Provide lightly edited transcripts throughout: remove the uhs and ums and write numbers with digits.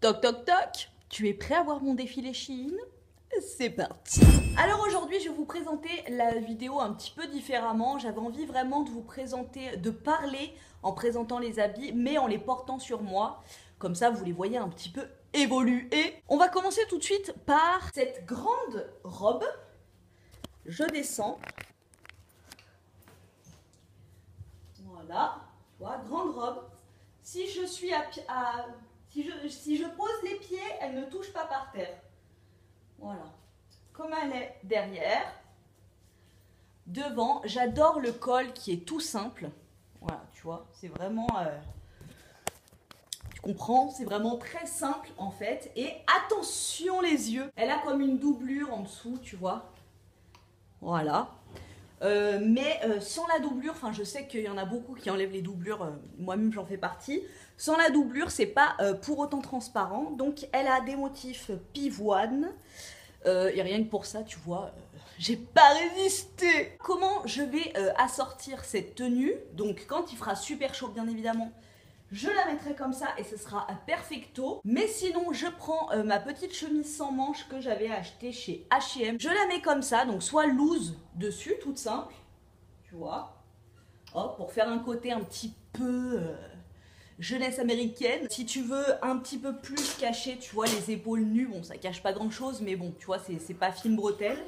Toc toc toc, tu es prêt à voir mon défilé Shein? C'est parti. Alors aujourd'hui je vais vous présenter la vidéo un petit peu différemment. J'avais envie vraiment de vous présenter, de parler en présentant les habits mais en les portant sur moi. Comme ça vous les voyez un petit peu évoluer. On va commencer tout de suite par cette grande robe. Je descends. Voilà, tu vois, grande robe. Si je suis si je pose les pieds, elle ne touche pas par terre. Voilà. Comme elle est derrière. Devant, j'adore le col qui est tout simple. Voilà, tu vois, c'est vraiment... tu comprends? C'est vraiment très simple en fait. Et attention les yeux. Elle a comme une doublure en dessous, tu vois. Voilà. Mais sans la doublure, enfin je sais qu'il y en a beaucoup qui enlèvent les doublures, moi-même j'en fais partie. Sans la doublure, c'est pas pour autant transparent. Donc elle a des motifs pivoine. Et rien que pour ça, tu vois, j'ai pas résisté. Comment je vais assortir cette tenue? Donc quand il fera super chaud, bien évidemment, je la mettrai comme ça et ce sera perfecto. Mais sinon, je prends ma petite chemise sans manches que j'avais achetée chez H&M. Je la mets comme ça, donc soit loose dessus, toute simple, tu vois. Hop, pour faire un côté un petit peu jeunesse américaine. Si tu veux un petit peu plus cacher, tu vois, les épaules nues, bon, ça cache pas grand chose, mais bon, tu vois, c'est pas fine bretelle.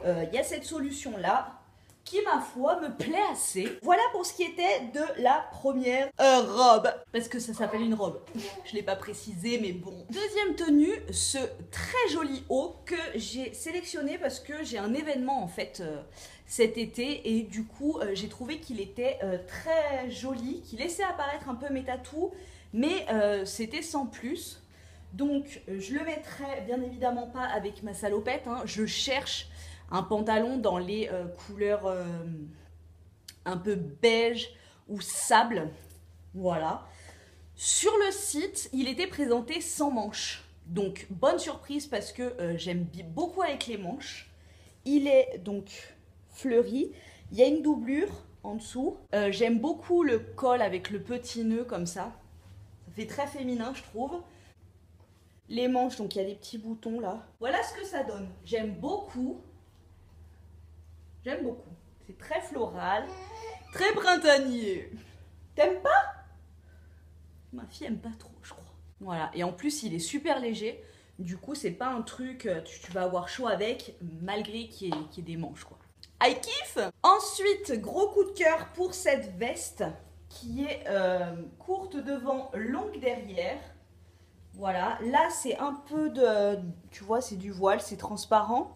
Y a cette solution-là qui, ma foi, me plaît assez. Voilà pour ce qui était de la première robe. Parce que ça s'appelle une robe. Je l'ai pas précisé, mais bon. Deuxième tenue, ce très joli haut que j'ai sélectionné parce que j'ai un événement, en fait, cet été. Et du coup, j'ai trouvé qu'il était très joli, qu'il laissait apparaître un peu mes tatous, mais c'était sans plus. Donc, je le mettrai bien évidemment pas avec ma salopette. Hein. Je cherche un pantalon dans les couleurs un peu beige ou sable. Voilà. Sur le site, il était présenté sans manches. Donc, bonne surprise parce que j'aime beaucoup avec les manches. Il est donc fleuri. Il y a une doublure en dessous. J'aime beaucoup le col avec le petit nœud comme ça. Ça fait très féminin, je trouve. Les manches, donc il y a des petits boutons là. Voilà ce que ça donne. J'aime beaucoup. J'aime beaucoup. C'est très floral, très printanier. T'aimes pas? Ma fille aime pas trop, je crois. Voilà. Et en plus, il est super léger. Du coup, c'est pas un truc, tu vas avoir chaud avec, malgré qu'il y ait des manches, quoi. I kiffe. Ensuite, gros coup de cœur pour cette veste qui est courte devant, longue derrière. Voilà. Là, c'est un peu de... Tu vois, c'est du voile, c'est transparent.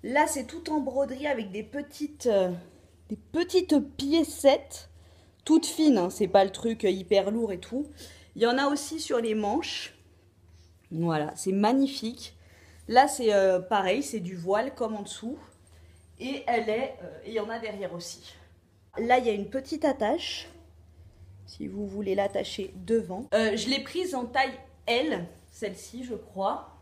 Là, c'est tout en broderie avec des petites piécettes, toutes fines. Hein, c'est pas le truc hyper lourd et tout. Il y en a aussi sur les manches. Voilà, c'est magnifique. Là, c'est pareil, c'est du voile comme en dessous. Et il y en a derrière aussi. Là, il y a une petite attache. Si vous voulez l'attacher devant. Je l'ai prise en taille L, celle-ci, je crois.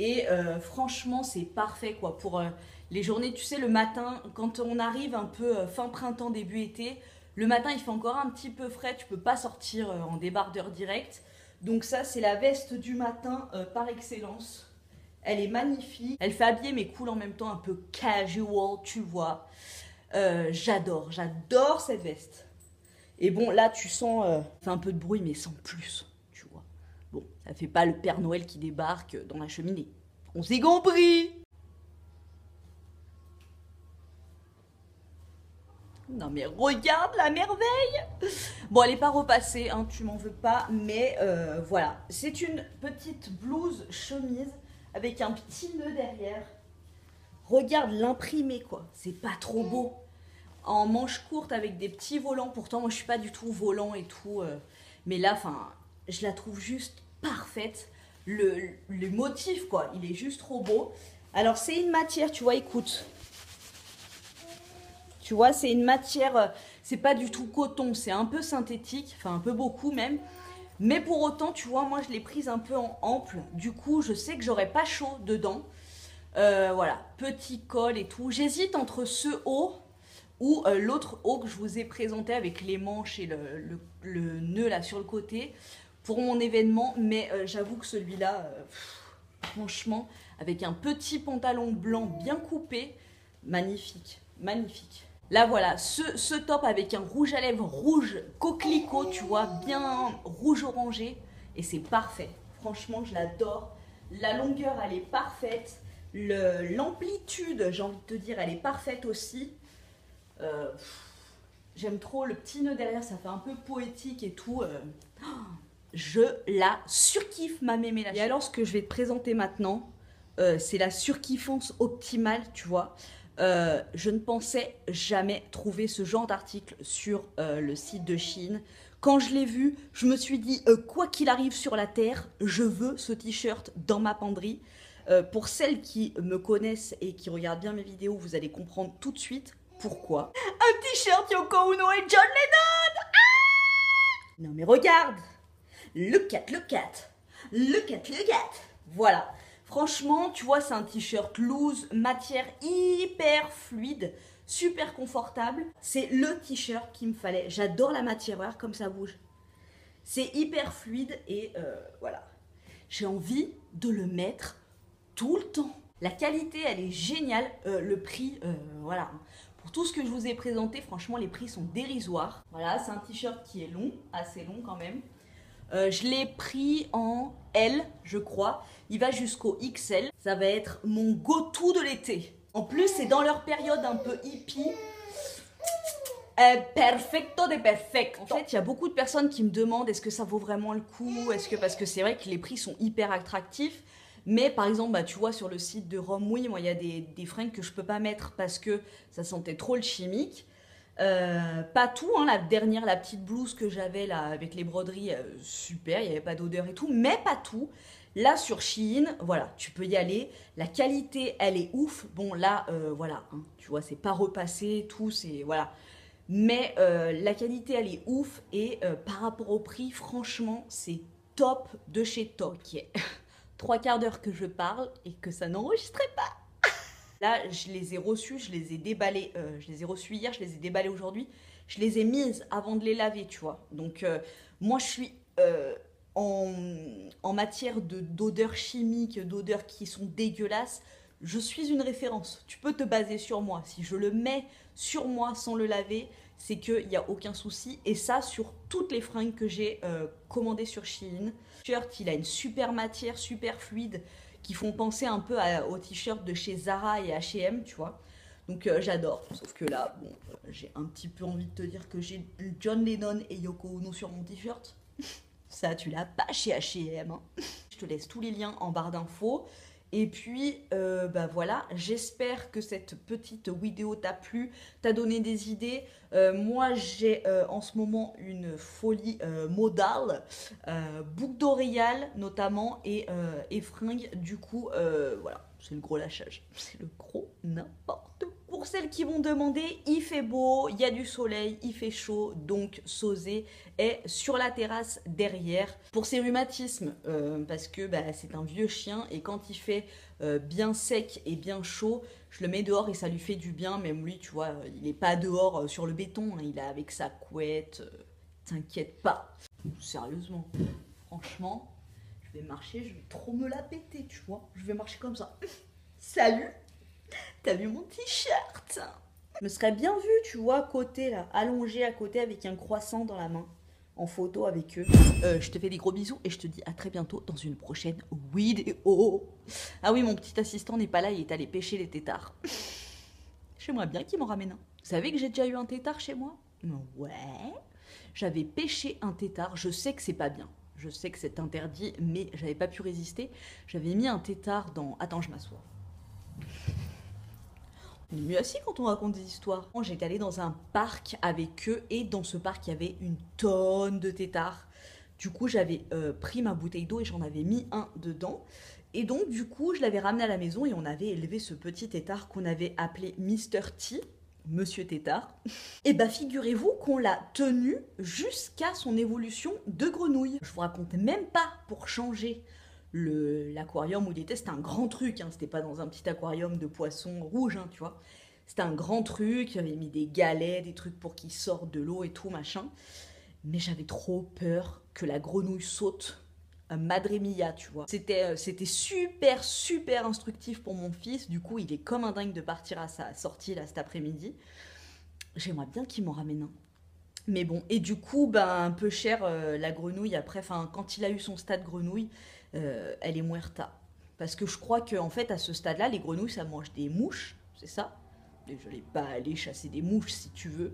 Et franchement, c'est parfait quoi pour les journées, tu sais, le matin, quand on arrive un peu fin printemps, début été, le matin, il fait encore un petit peu frais, tu peux pas sortir en débardeur direct. Donc ça, c'est la veste du matin par excellence. Elle est magnifique. Elle fait habiller mais cool en même temps, un peu casual, tu vois. J'adore cette veste. Et bon, là, tu sens, fait un peu de bruit, mais sans plus. Bon, ça fait pas le Père Noël qui débarque dans la cheminée. On s'est compris. Non mais regarde la merveille. Bon, elle n'est pas repassée, hein, tu m'en veux pas. Mais voilà, c'est une petite blouse chemise avec un petit nœud derrière. Regarde l'imprimé quoi, c'est pas trop beau. En manche courte avec des petits volants. Pourtant, moi je suis pas du tout volant et tout. Mais là, enfin... Je la trouve juste parfaite. Le motif, quoi, il est juste trop beau. Alors, c'est une matière, tu vois, écoute. Tu vois, c'est une matière, c'est pas du tout coton, c'est un peu synthétique, enfin un peu beaucoup même. Mais pour autant, tu vois, moi je l'ai prise un peu en ample. Du coup, je sais que j'aurai pas chaud dedans. Voilà, petit col et tout. J'hésite entre ce haut ou l'autre haut que je vous ai présenté avec les manches et le nœud là sur le côté. pour mon événement, mais j'avoue que celui-là, franchement, avec un petit pantalon blanc bien coupé, magnifique, magnifique. Là voilà, ce top avec un rouge à lèvres rouge coquelicot, tu vois, bien rouge orangé, et c'est parfait. Franchement, je l'adore. La longueur, elle est parfaite. L'amplitude, j'ai envie de te dire, elle est parfaite aussi. J'aime trop le petit nœud derrière, ça fait un peu poétique et tout. Je la surkiffe, ma mémé. Et alors, ce que je vais te présenter maintenant, c'est la surkiffance optimale, tu vois. Je ne pensais jamais trouver ce genre d'article sur le site de Shein. Quand je l'ai vu, je me suis dit, quoi qu'il arrive sur la terre, je veux ce t-shirt dans ma penderie. Pour celles qui me connaissent et qui regardent bien mes vidéos, vous allez comprendre tout de suite pourquoi. Un t-shirt Yoko Ono et John Lennon. Ah, non mais regarde. Look at, look at. Look at, look at. Voilà. Franchement, tu vois, c'est un t-shirt loose, matière hyper fluide, super confortable. C'est le t-shirt qu'il me fallait. J'adore la matière, regarde comme ça bouge. C'est hyper fluide et voilà. J'ai envie de le mettre tout le temps. La qualité, elle est géniale. Le prix, voilà. Pour tout ce que je vous ai présenté, franchement, les prix sont dérisoires. Voilà, c'est un t-shirt qui est long, assez long quand même. Je l'ai pris en L, je crois. Il va jusqu'au XL. Ça va être mon go-to de l'été. En plus, c'est dans leur période un peu hippie. Perfecto de perfecto. En fait, il y a beaucoup de personnes qui me demandent est-ce que ça vaut vraiment le coup? Est-ce que parce que c'est vrai que les prix sont hyper attractifs. Mais par exemple, bah, tu vois, sur le site de Rome, oui, moi, il y a des fringues que je peux pas mettre parce que ça sentait trop le chimique. Pas tout, hein, la dernière, la petite blouse que j'avais là avec les broderies, super, il n'y avait pas d'odeur et tout, mais pas tout. Là sur Shein, voilà, tu peux y aller. La qualité, elle est ouf. Bon là, voilà, hein, tu vois, c'est pas repassé, tout, c'est voilà. Mais la qualité, elle est ouf et par rapport au prix, franchement, c'est top de chez top. Okay. 3/4 d'heure que je parle et que ça n'enregistrait pas. Là, je les ai reçus, je les ai déballés. Je les ai reçus hier, je les ai déballés aujourd'hui. Je les ai mises avant de les laver, tu vois. Donc, moi, je suis en matière d'odeurs chimiques, d'odeurs qui sont dégueulasses. Je suis une référence. Tu peux te baser sur moi. Si je le mets sur moi sans le laver, c'est qu'il n'y a aucun souci. Et ça, sur toutes les fringues que j'ai commandées sur Shein. Le shirt, il a une super matière, super fluide, qui font penser un peu aux t-shirts de chez Zara et H&M, tu vois. Donc j'adore. Sauf que là, bon, j'ai un petit peu envie de te dire que j'ai John Lennon et Yoko Ono sur mon t-shirt. Ça, tu l'as pas chez H&M. Hein. Je te laisse tous les liens en barre d'infos. Et puis, bah voilà, j'espère que cette petite vidéo t'a plu, t'a donné des idées. Moi, j'ai en ce moment une folie modale, boucle d'oreille notamment et fringues. Du coup, voilà, c'est le gros lâchage, c'est le gros n'importe quoi. Pour celles qui vont demander, il fait beau, il y a du soleil, il fait chaud, donc Sauzé est sur la terrasse derrière. Pour ses rhumatismes, parce que bah, c'est un vieux chien et quand il fait bien sec et bien chaud, je le mets dehors et ça lui fait du bien. Même lui, tu vois, il n'est pas dehors sur le béton, hein, il est avec sa couette, t'inquiète pas. Sérieusement, franchement, je vais marcher, je vais trop me la péter, tu vois. Je vais marcher comme ça. Salut! T'as vu mon t-shirt? Je me serais bien vue, tu vois, à côté, là, allongée à côté avec un croissant dans la main, en photo avec eux. Je te fais des gros bisous et je te dis à très bientôt dans une prochaine vidéo. Ah oui, mon petit assistant n'est pas là, il est allé pêcher les têtards. J'aimerais bien qu'il m'en ramène un. Vous savez que j'ai déjà eu un tétard chez moi? Ouais. J'avais pêché un tétard, je sais que c'est pas bien. Je sais que c'est interdit, mais j'avais pas pu résister. J'avais mis un tétard dans... Attends, je m'assois. On est mieux assis quand on raconte des histoires. J'étais allée dans un parc avec eux et dans ce parc, il y avait une tonne de têtards. Du coup, j'avais pris ma bouteille d'eau et j'en avais mis un dedans. Et donc, du coup, je l'avais ramené à la maison et on avait élevé ce petit tétard qu'on avait appelé Mr. T, Monsieur Tétard. Et bah, figurez-vous qu'on l'a tenu jusqu'à son évolution de grenouille. Je vous raconte même pas pour changer l'aquarium où il était, c'était un grand truc, hein, c'était pas dans un petit aquarium de poissons rouges, hein, tu vois. C'était un grand truc, j'avais mis des galets, des trucs pour qu'il sorte de l'eau et tout, machin. mais j'avais trop peur que la grenouille saute. Madre mia, tu vois. C'était super, super instructif pour mon fils. Du coup, il est comme un dingue de partir à sa sortie là cet après-midi. J'aimerais bien qu'il m'en ramène un. Mais bon, et du coup, ben, un peu cher la grenouille. Après, enfin, quand il a eu son stade grenouille, elle est muerta. Parce que je crois qu'en fait, à ce stade-là, les grenouilles, ça mange des mouches, c'est ça. Et je n'allais pas aller chasser des mouches si tu veux.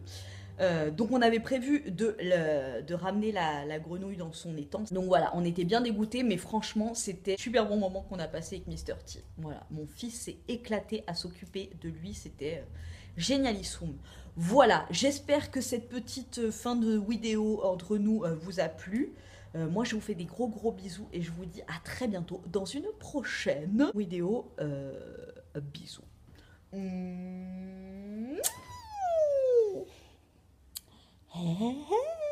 Donc on avait prévu de ramener la grenouille dans son étang. Donc voilà, on était bien dégoûtés, mais franchement, c'était un super bon moment qu'on a passé avec Mr. T. Voilà, mon fils s'est éclaté à s'occuper de lui, c'était génialissime. Voilà, j'espère que cette petite fin de vidéo entre nous vous a plu. Moi, je vous fais des gros gros bisous et je vous dis à très bientôt dans une prochaine vidéo. Bisous. Mmh. Hey, hey, hey.